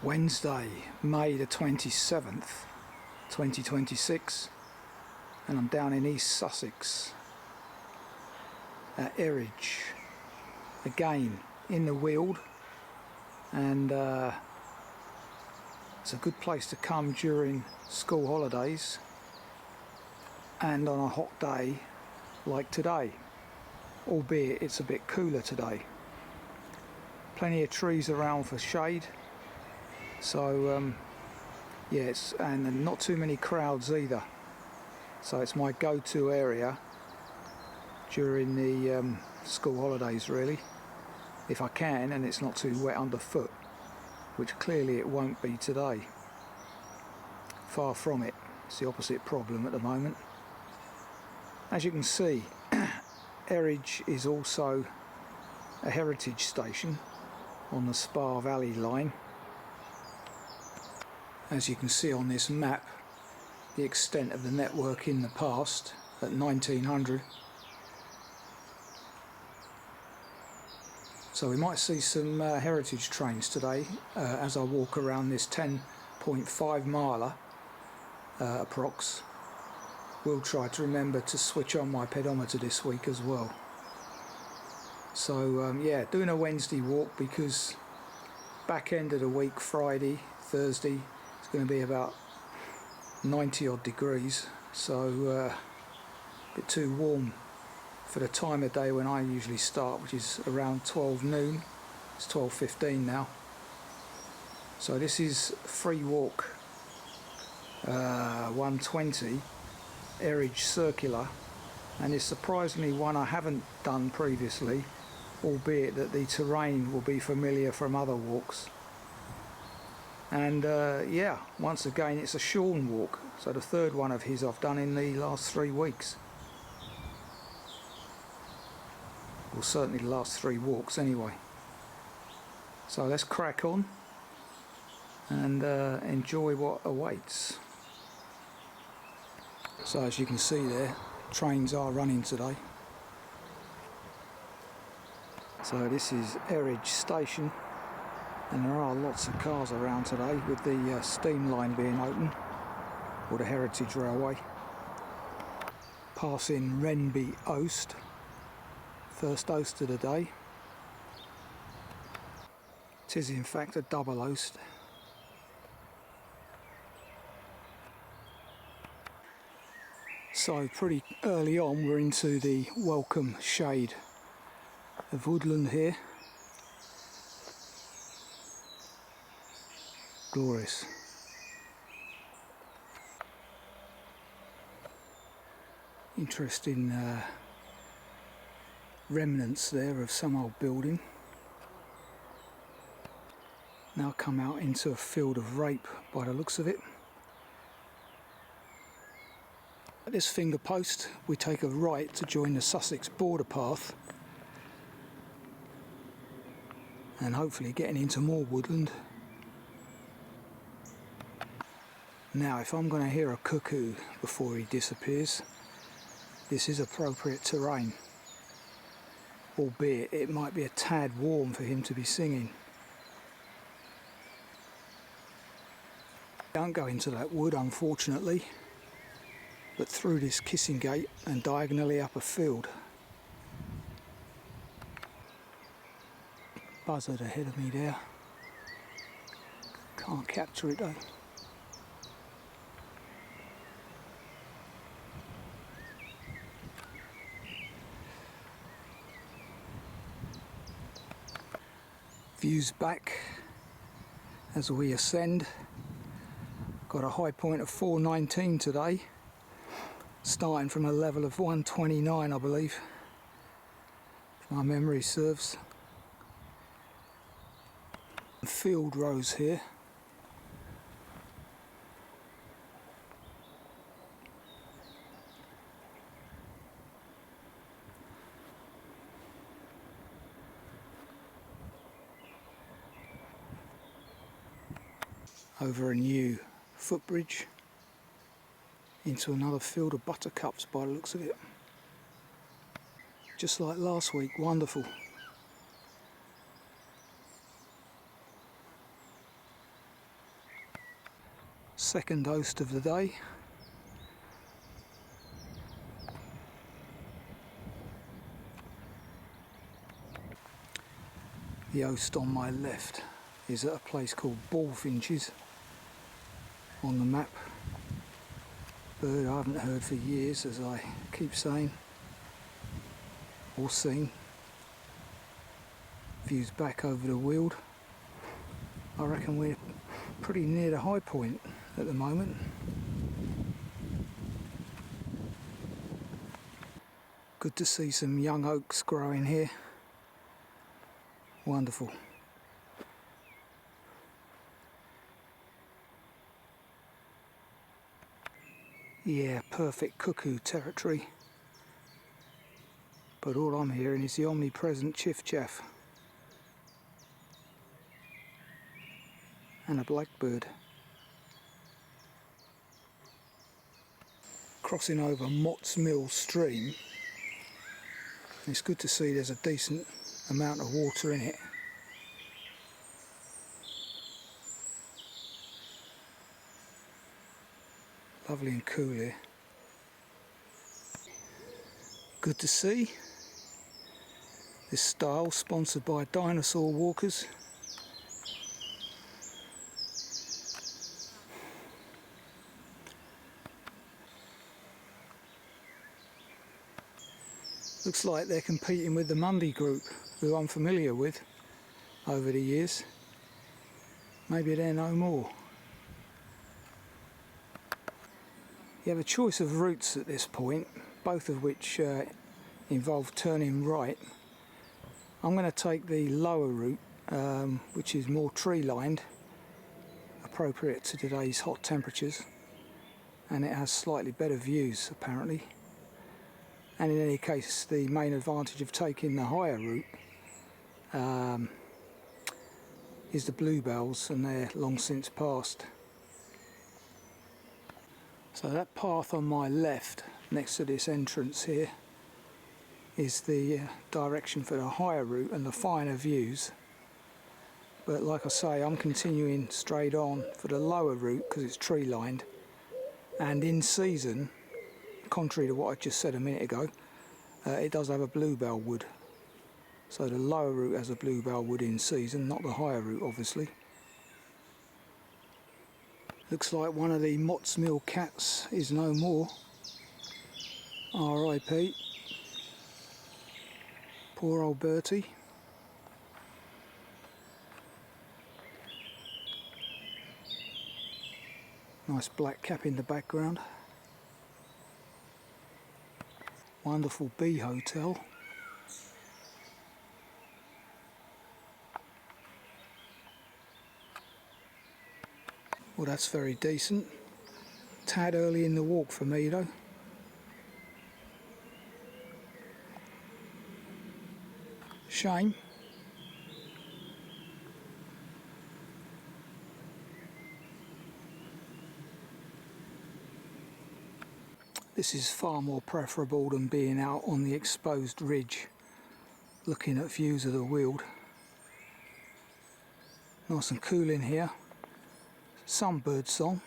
Wednesday, May the 27th, 2026, and I'm down in East Sussex at Eridge, again in the Weald, and it's a good place to come during school holidays and on a hot day like today, albeit it's a bit cooler today. Plenty of trees around for shade, so yes, and not too many crowds either, so it's my go-to area during the school holidays, really, if I can and it's not too wet underfoot, which clearly it won't be today. Far from it. It's the opposite problem at the moment. As you can see, Eridge is also a heritage station on the Spa Valley line. As you can see on this map, the extent of the network in the past at 1900. So we might see some heritage trains today as I walk around this 10.5 miler approx. We'll try to remember to switch on my pedometer this week as well. So yeah, doing a Wednesday walk because back end of the week, Friday, Thursday, it's going to be about 90 odd degrees, so a bit too warm for the time of day when I usually start, which is around 12 noon. It's 12:15 now. So this is free walk 120 Eridge Circular, and it's surprisingly one I haven't done previously, albeit that the terrain will be familiar from other walks. And yeah, once again it's a Sean walk, so the third one of his I've done in the last 3 weeks. Well, certainly the last 3 walks anyway. So let's crack on and enjoy what awaits. So as you can see there, trains are running today. So this is Eridge Station, and there are lots of cars around today with the steam line being open, or the Heritage Railway. Passing Renby Oast, first Oast of the day. It is in fact a double Oast. So pretty early on we're into the welcome shade of woodland here. Glorious. Interesting remnants there of some old building. Now come out into a field of rape by the looks of it. At this finger post we take a right to join the Sussex border path, and hopefully getting into more woodland. Now if I'm going to hear a cuckoo before he disappears, this is appropriate terrain, albeit it might be a tad warm for him to be singing. Don't go into that wood unfortunately, but through this kissing gate and diagonally up a field. Buzzard ahead of me there. Can't capture it though. Views back as we ascend. Got a high point of 419 today, starting from a level of 129 I believe, if my memory serves. Field rows here. Over a new footbridge into another field of buttercups by the looks of it. Just like last week, wonderful. second host of the day. The host on my left is at a place called Bullfinches on the map. Bird I haven't heard for years, as I keep saying, or seen. Views back over the Weald. I reckon we're pretty near the high point at the moment. Good to see some young oaks growing here. Wonderful. Yeah, perfect cuckoo territory. But all I'm hearing is the omnipresent chiff-chaff. And a blackbird. Crossing over Mott's Mill stream, it's good to see there's a decent amount of water in it. Lovely and cool here. Good to see. This style sponsored by Dinosaur Walkers. Looks like they're competing with the Mundy group, who I'm familiar with over the years. Maybe they're no more. You have a choice of routes at this point, both of which involve turning right. I'm going to take the lower route, which is more tree lined, appropriate to today's hot temperatures, and it has slightly better views apparently. And in any case, the main advantage of taking the higher route is the bluebells, and they're long since passed. So that path on my left, next to this entrance here, is the direction for the higher route and the finer views. But like I say, I'm continuing straight on for the lower route because it's tree lined, and in season, contrary to what I just said a minute ago, it does have a bluebell wood. So the lower route has a bluebell wood in season, not the higher route obviously. Looks like one of the Mott's Mill cats is no more. R.I.P. Poor old Bertie. Nice black cap in the background. Wonderful bee hotel. Well, that's very decent. Tad early in the walk for me though. Shame. This is far more preferable than being out on the exposed ridge looking at views of the Weald. Nice and cool in here. Some bird song.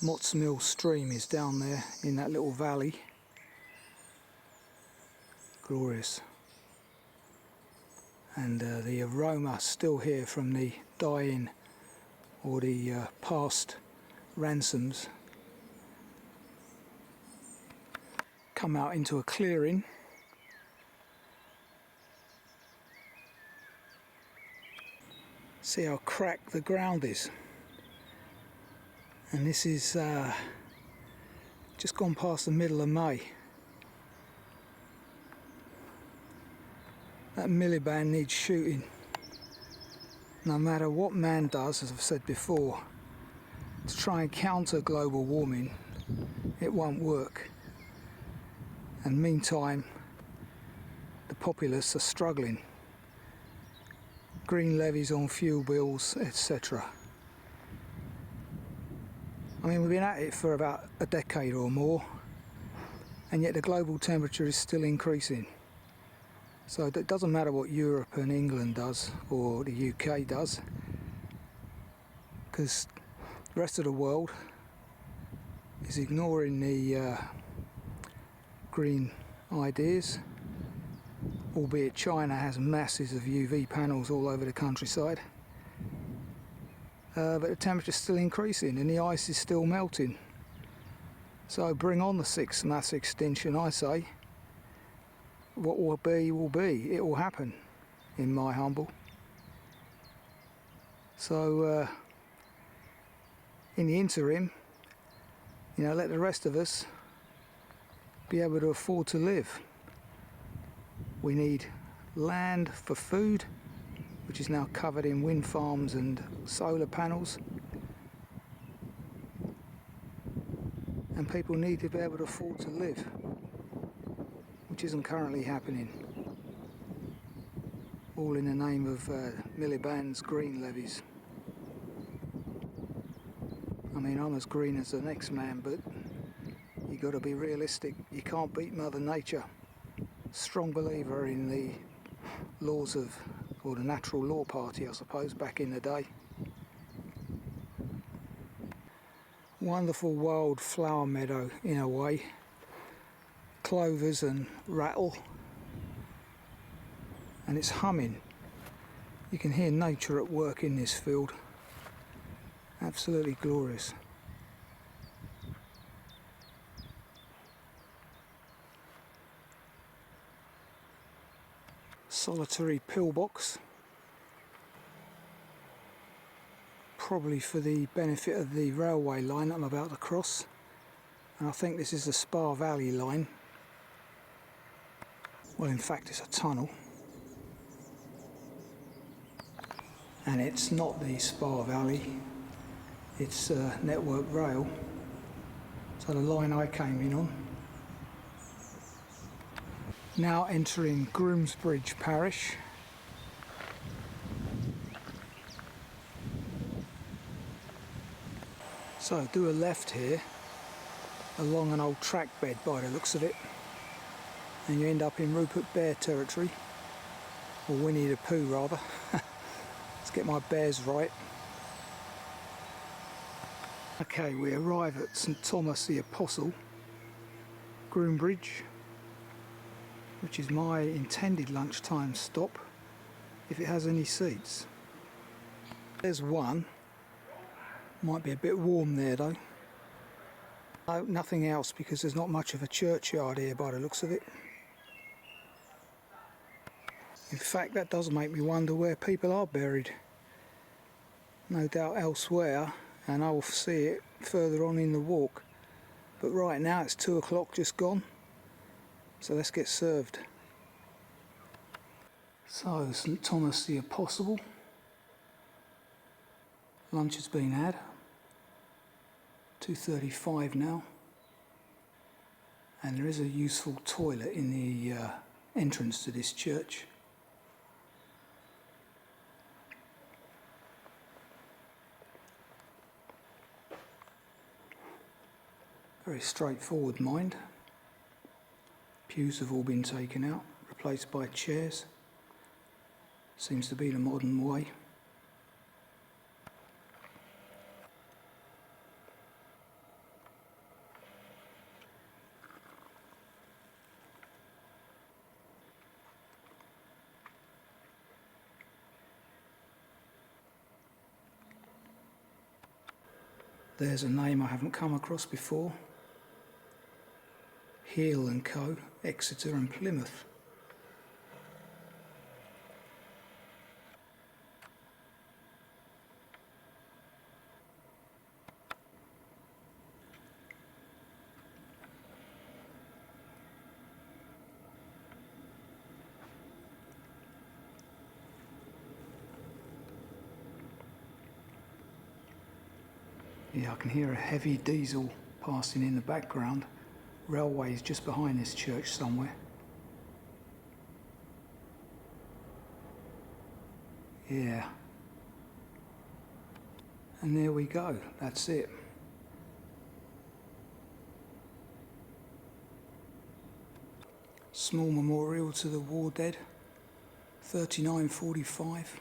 Mott's Mill stream is down there in that little valley. Glorious. And the aroma still here from the dying or the past ransoms. Come out into a clearing. See how cracked the ground is. And this is just gone past the middle of May. That milliband needs shooting. No matter what man does, as I've said before, to try and counter global warming, it won't work. And meantime, the populace are struggling. Green levies on fuel bills, etc. I mean, we've been at it for about a decade or more, and yet the global temperature is still increasing. So it doesn't matter what Europe and England does or the UK does, because the rest of the world is ignoring the green ideas, albeit China has masses of UV panels all over the countryside. But the temperature's still increasing and the ice is still melting. So bring on the sixth mass extinction, I say. What will be, will be. It will happen, in my humble. So, in the interim, you know, let the rest of us be able to afford to live. We need land for food, which is now covered in wind farms and solar panels. And people need to be able to afford to live, which isn't currently happening. All in the name of Miliband's green levies. I mean, I'm as green as the next man, but you got to be realistic. You can't beat Mother Nature. Strong believer in the laws of, or the natural law party, I suppose, back in the day. Wonderful wild flower meadow in a way. Clovers and rattle. And it's humming. You can hear nature at work in this field. Absolutely glorious. Solitary pillbox. Probably for the benefit of the railway line I'm about to cross. And I think this is the Spa Valley line. Well, in fact, it's a tunnel. And it's not the Spa Valley, it's Network Rail. So the line I came in on. Now entering Groombridge Parish. So do a left here along an old track bed by the looks of it, and you end up in Rupert Bear territory, or Winnie the Pooh rather. Let's get my bears right. Okay, we arrive at St Thomas the Apostle, Groombridge, which is my intended lunchtime stop, if it has any seats. There's one. Might be a bit warm there though. No, nothing else, because there's not much of a churchyard here by the looks of it. In fact, that does make me wonder where people are buried. No doubt elsewhere, and I will see it further on in the walk. But right now it's 2 o'clock just gone, so let's get served. So, St Thomas the Apostle. Lunch has been had. 2:35 now. And there is a useful toilet in the entrance to this church. Very straightforward, mind. Pews have all been taken out, replaced by chairs. Seems to be the modern way. There's a name I haven't come across before. Heel & Co, Exeter and Plymouth. Yeah, I can hear a heavy diesel passing in the background. Railway is just behind this church somewhere. Yeah. And there we go, that's it. Small memorial to the war dead. 3945.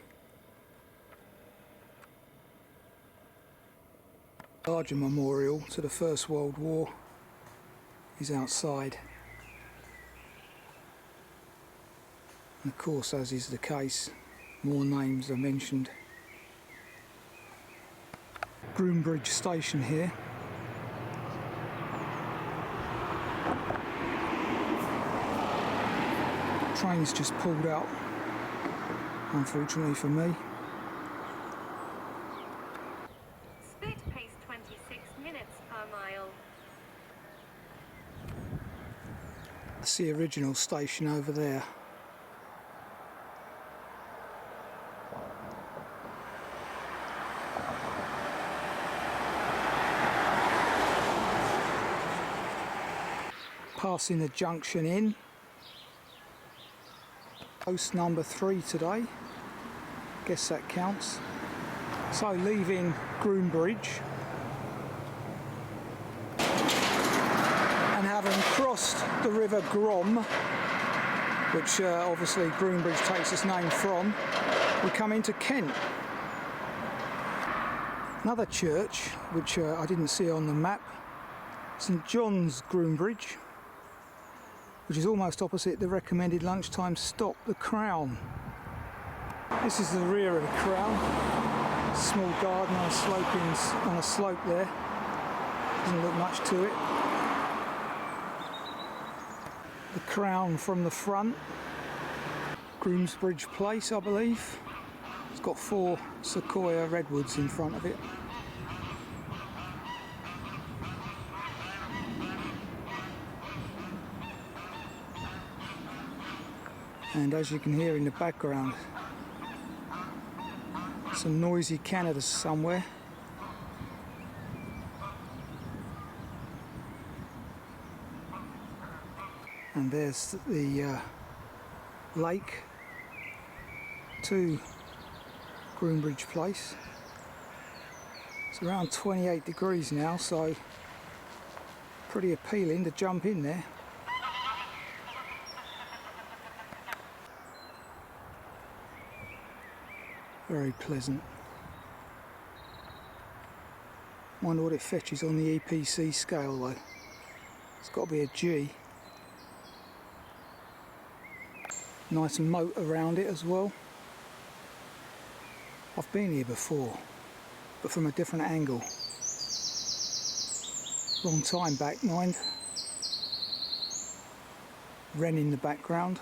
Larger memorial to the First World War is outside. And of course, as is the case, more names are mentioned. Groombridge station here. Train's just pulled out, unfortunately for me. Speed pace 26 minutes per mile. That's the original station over there. Passing the junction in. Post number 3 today. Guess that counts. So leaving Groombridge and having crossed the River Grom, which obviously Groombridge takes its name from, we come into Kent. Another church, which I didn't see on the map, St John's Groombridge, which is almost opposite the recommended lunchtime stop, the Crown. This is the rear of the Crown. Small garden on a slope there. Doesn't look much to it. The Crown from the front. Groombridge Place, I believe. It's got 4 sequoia redwoods in front of it. And as you can hear in the background, some noisy Canadas somewhere. And there's the lake to Groombridge Place. It's around 28 degrees now, so pretty appealing to jump in there. Very pleasant. Wonder what it fetches on the EPC scale though. It's got to be a G. Nice moat around it as well. I've been here before, but from a different angle. Long time back, mind. Wren in the background.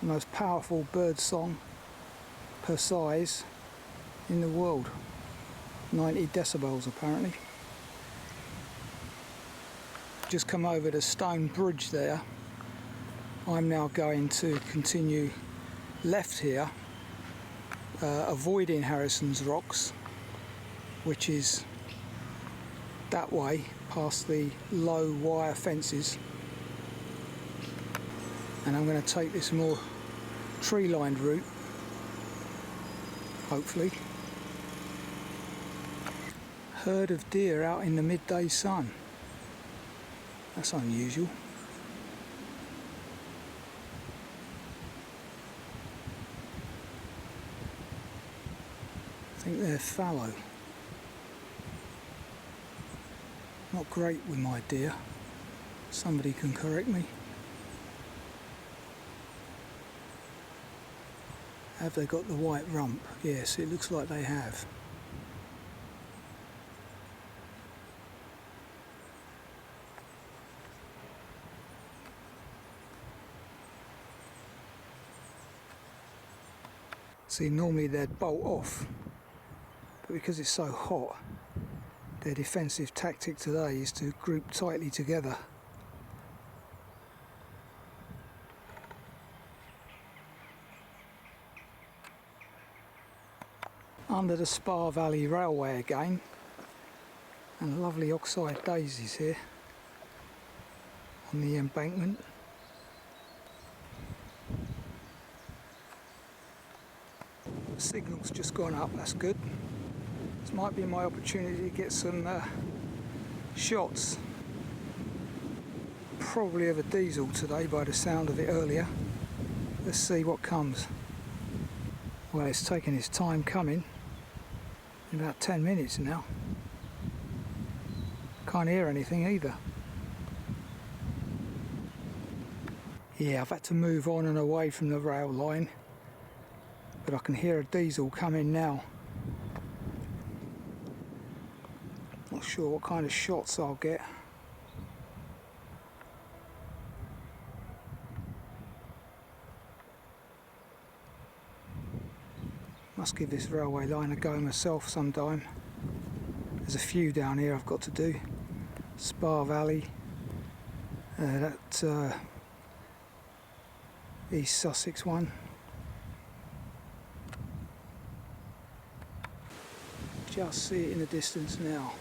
The most powerful bird song per size in the world. 90 decibels apparently. Just come over the stone bridge there. I'm now going to continue left here, avoiding Harrison's Rocks, which is that way past the low wire fences, and I'm going to take this more tree-lined route, hopefully. Herd of deer out in the midday sun. That's unusual. I think they're fallow. Not great with my deer. Somebody can correct me. Have they got the white rump? Yes, it looks like they have. See, normally they'd bolt off, but because it's so hot, their defensive tactic today is to group tightly together. Under the Spa Valley Railway again, and lovely oxeye daisies here on the embankment. The signal's just gone up, that's good. This might be my opportunity to get some shots. Probably of a diesel today by the sound of it earlier. Let's see what comes. Well, it's taken its time coming. About 10 minutes now. Can't hear anything either. Yeah, I've had to move on and away from the rail line, but I can hear a diesel coming now. Not sure what kind of shots I'll get. Must give this railway line a go myself sometime. There's a few down here I've got to do. Spa Valley, that East Sussex one. Just see it in the distance now.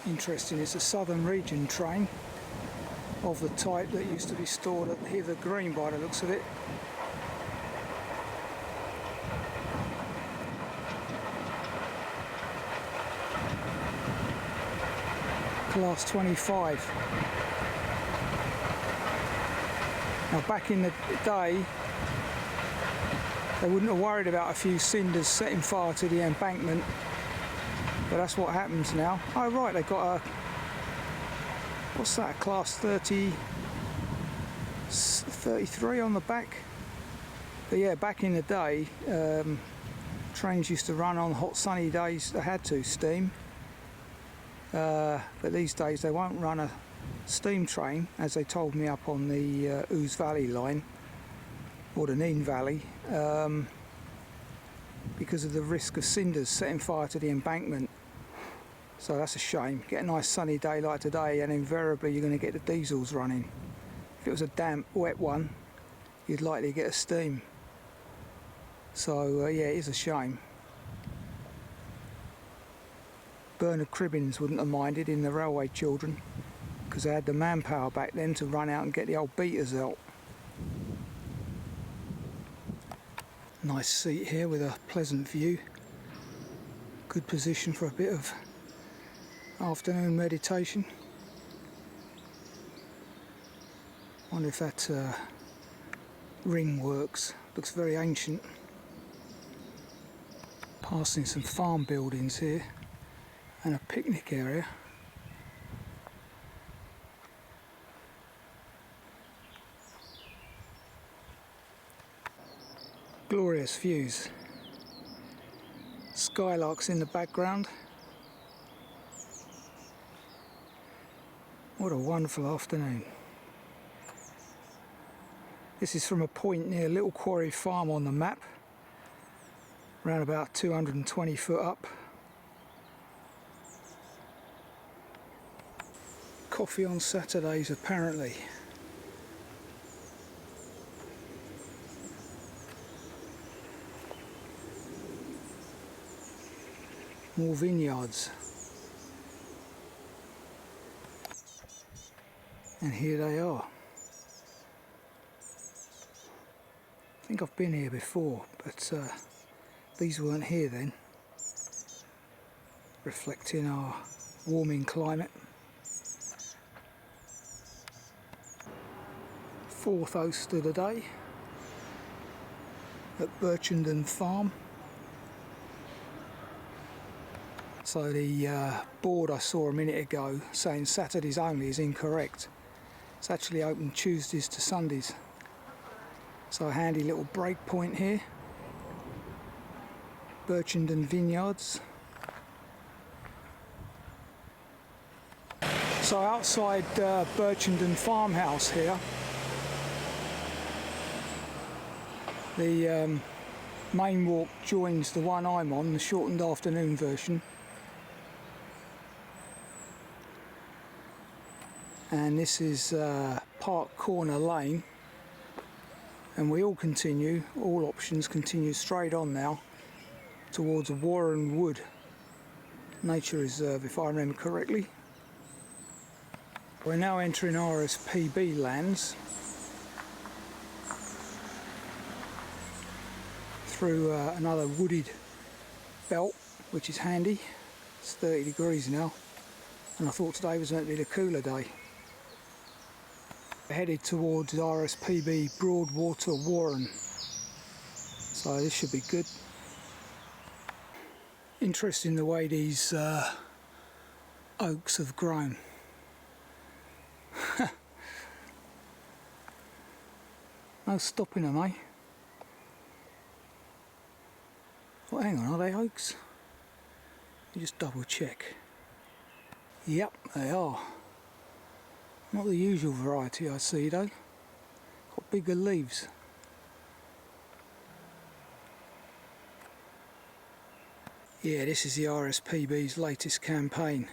Interesting, it's a southern region train of the type that used to be stored at Hither Green by the looks of it. Class 25. Now back in the day they wouldn't have worried about a few cinders setting fire to the embankment. But that's what happens now. Oh right, they've got a, what's that, class 33 on the back. But yeah, back in the day, trains used to run on hot sunny days. They had to steam. But these days they won't run a steam train, as they told me up on the Ouse Valley line, or the Nene Valley, because of the risk of cinders setting fire to the embankment. So that's a shame. Get a nice sunny day like today and invariably you're going to get the diesels running. If it was a damp, wet one, you'd likely get a steam. So yeah, it is a shame. Bernard Cribbins wouldn't have minded in the Railway Children, because they had the manpower back then to run out and get the old beaters out. Nice seat here with a pleasant view. Good position for a bit of afternoon meditation. Wonder if that ring works. Looks very ancient. Passing some farm buildings here and a picnic area. Glorious views. Skylarks in the background. What a wonderful afternoon. This is from a point near Little Quarry Farm on the map, around about 220 foot up. Coffee on Saturdays apparently. More vineyards. And here they are. I think I've been here before, but these weren't here then. Reflecting our warming climate. Fourth oast of the day at Birchendon Farm. So the board I saw a minute ago saying Saturdays only is incorrect. It's actually open Tuesdays to Sundays. So a handy little break point here. Birchendon Vineyards. So outside Birchendon farmhouse here, the main walk joins the one I'm on, the shortened afternoon version. And this is Park Corner Lane, and we all continue, all options continue straight on now towards Warren Wood Nature Reserve, if I remember correctly. We're now entering RSPB lands through another wooded belt, which is handy. It's 30 degrees now, and I thought today was meant to be the cooler day. We're headed towards RSPB Broadwater Warren, so this should be good. Interesting the way these oaks have grown. No stopping them, eh? Well, hang on, are they oaks? Let me just double check. Yep, they are. Not the usual variety I see though. Got bigger leaves. Yeah, this is the RSPB's latest campaign.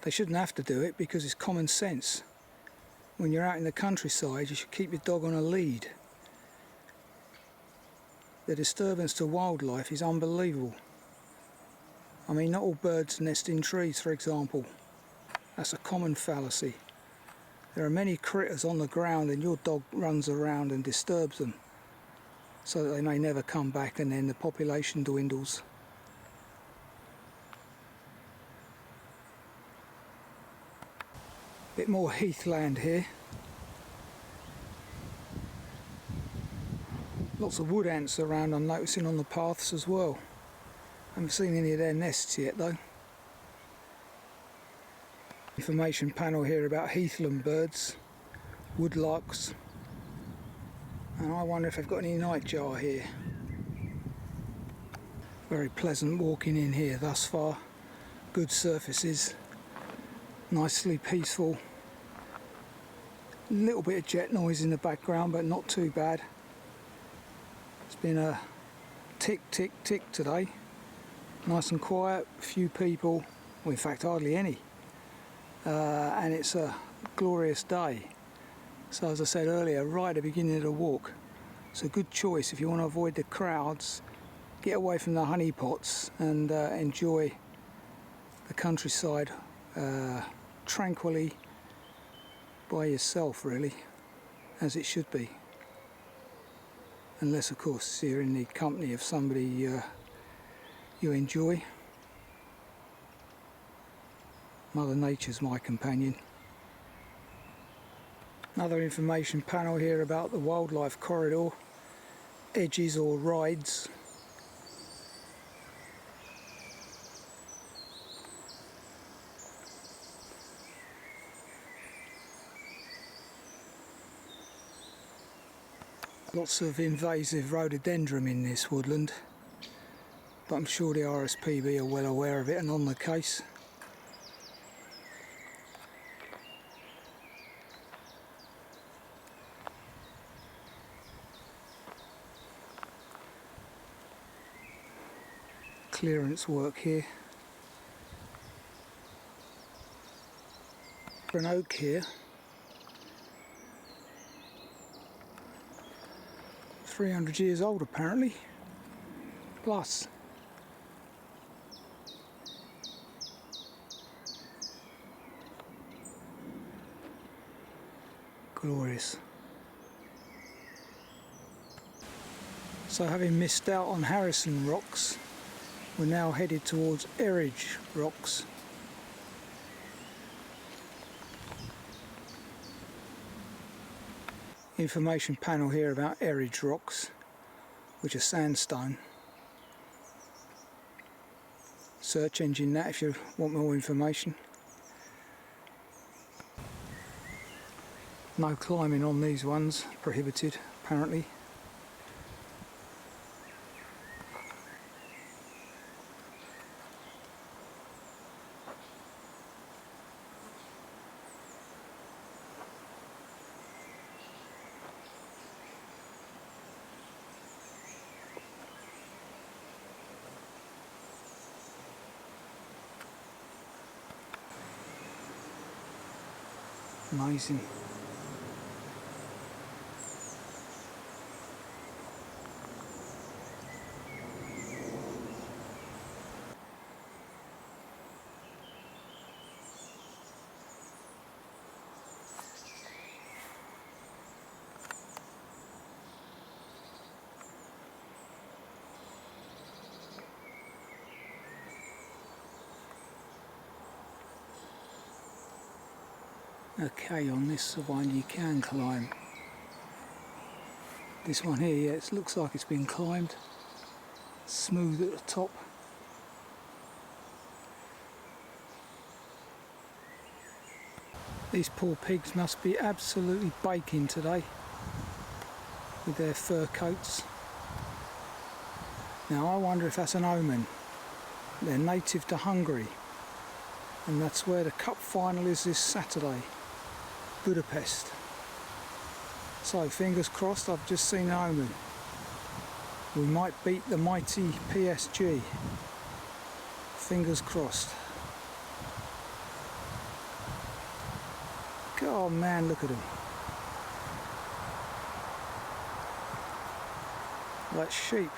They shouldn't have to do it because it's common sense. When you're out in the countryside, you should keep your dog on a lead. The disturbance to wildlife is unbelievable. I mean, not all birds nest in trees, for example. That's a common fallacy. There are many critters on the ground and your dog runs around and disturbs them, so that they may never come back and then the population dwindles. Bit more heathland here. Lots of wood ants around, I'm noticing, on the paths as well. Haven't seen any of their nests yet though. Information panel here about heathland birds, woodlarks, and I wonder if they've got any nightjar here. Very pleasant walking in here thus far. Good surfaces, nicely peaceful. A little bit of jet noise in the background, but not too bad. It's been a tick tick tick today. Nice and quiet, few people, well in fact hardly any. And it's a glorious day. So as I said earlier, right at the beginning of the walk, it's a good choice if you want to avoid the crowds, get away from the honeypots and enjoy the countryside tranquilly by yourself, really, as it should be. Unless of course you're in the company of somebody you enjoy. Mother Nature's my companion. Another information panel here about the wildlife corridor, edges or rides. Lots of invasive rhododendron in this woodland, but I'm sure the RSPB are well aware of it and on the case. Clearance work here. For an oak here, 300 years old apparently, plus. Glorious. So having missed out on Harrison Rocks, we're now headed towards Eridge Rocks. Information panel here about Eridge Rocks, which are sandstone. Search engine that if you want more information. No climbing on these ones, prohibited apparently. Amazing. Okay, on this one you can climb. This one here, yeah, it looks like it's been climbed. Smooth at the top. These poor pigs must be absolutely baking today with their fur coats. Now I wonder if that's an omen. They're native to Hungary, and that's where the cup final is this Saturday, Budapest. So fingers crossed, I've just seen an omen. We might beat the mighty PSG. Fingers crossed. Oh man, look at them. Like sheep.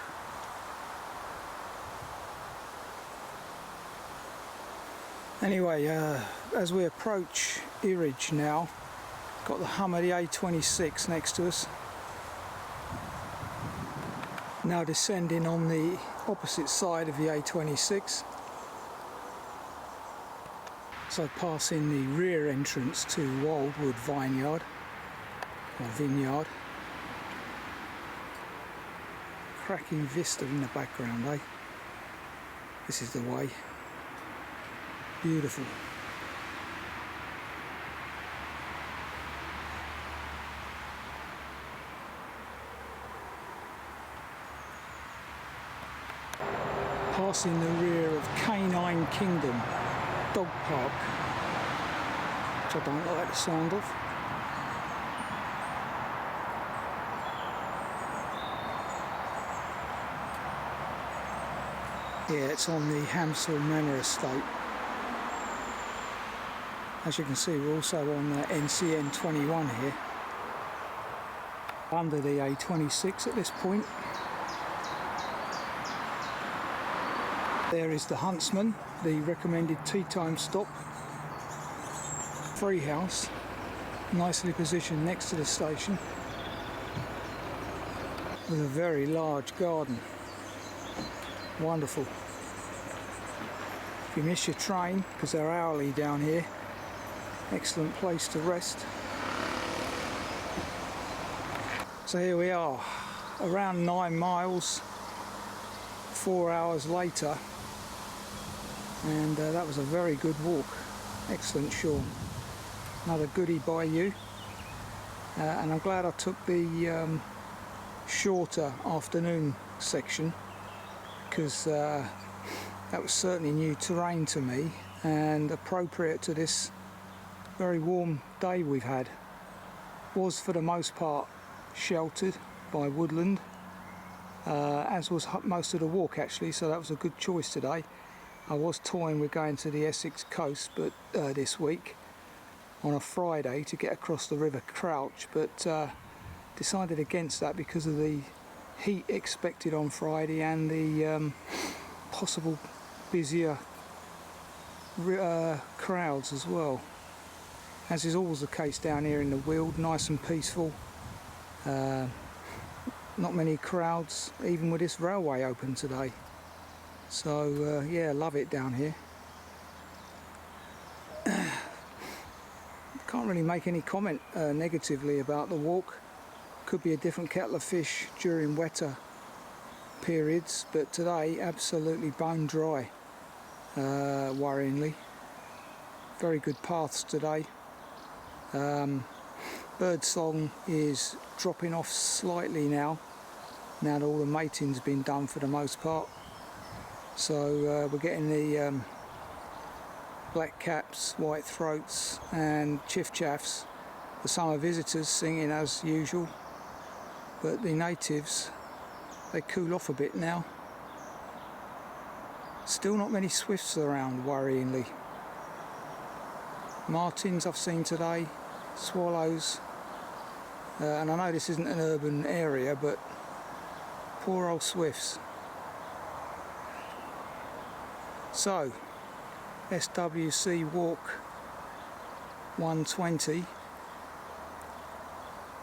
Anyway, as we approach Eridge now, got the hum of the A26 next to us. Now descending on the opposite side of the A26. So passing the rear entrance to Wildwood Vineyard, or Vineyard. Cracking vista in the background, eh? This is the way. Beautiful. Passing the rear of Canine Kingdom Dog Park, which I don't like the sound of. Yeah, it's on the Hamsall Manor estate. As you can see, we're also on NCN 21 here, under the A26 at this point. There is the Huntsman, the recommended tea time stop. Free house, nicely positioned next to the station, with a very large garden. Wonderful. If you miss your train, because they're hourly down here, excellent place to rest. So here we are, around 9 miles, 4 hours later, and that was a very good walk. Excellent, Sean. Another goodie by you, and I'm glad I took the shorter afternoon section, because that was certainly new terrain to me and appropriate to this very warm day we've had. Was for the most part sheltered by woodland, as was most of the walk actually, so that was a good choice today. I was toying with going to the Essex coast but this week on a Friday to get across the River Crouch, but decided against that because of the heat expected on Friday and the possible busier crowds as well, as is always the case down here in the Weald. Nice and peaceful, not many crowds even with this railway open today, so yeah, love it down here. Can't really make any comment negatively about the walk. Could be a different kettle of fish during wetter periods, but today absolutely bone dry, worryingly. Very good paths today. Bird song is dropping off slightly now that all the mating's been done for the most part, so we're getting the black caps, white throats and chiff-chaffs, the summer visitors singing as usual, but the natives, they cool off a bit now. Still not many swifts around, worryingly. Martins I've seen today, swallows, and I know this isn't an urban area, but poor old swifts. So, swcwalk120,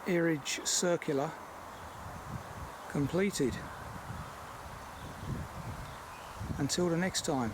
Eridge Circular, completed. Until the next time.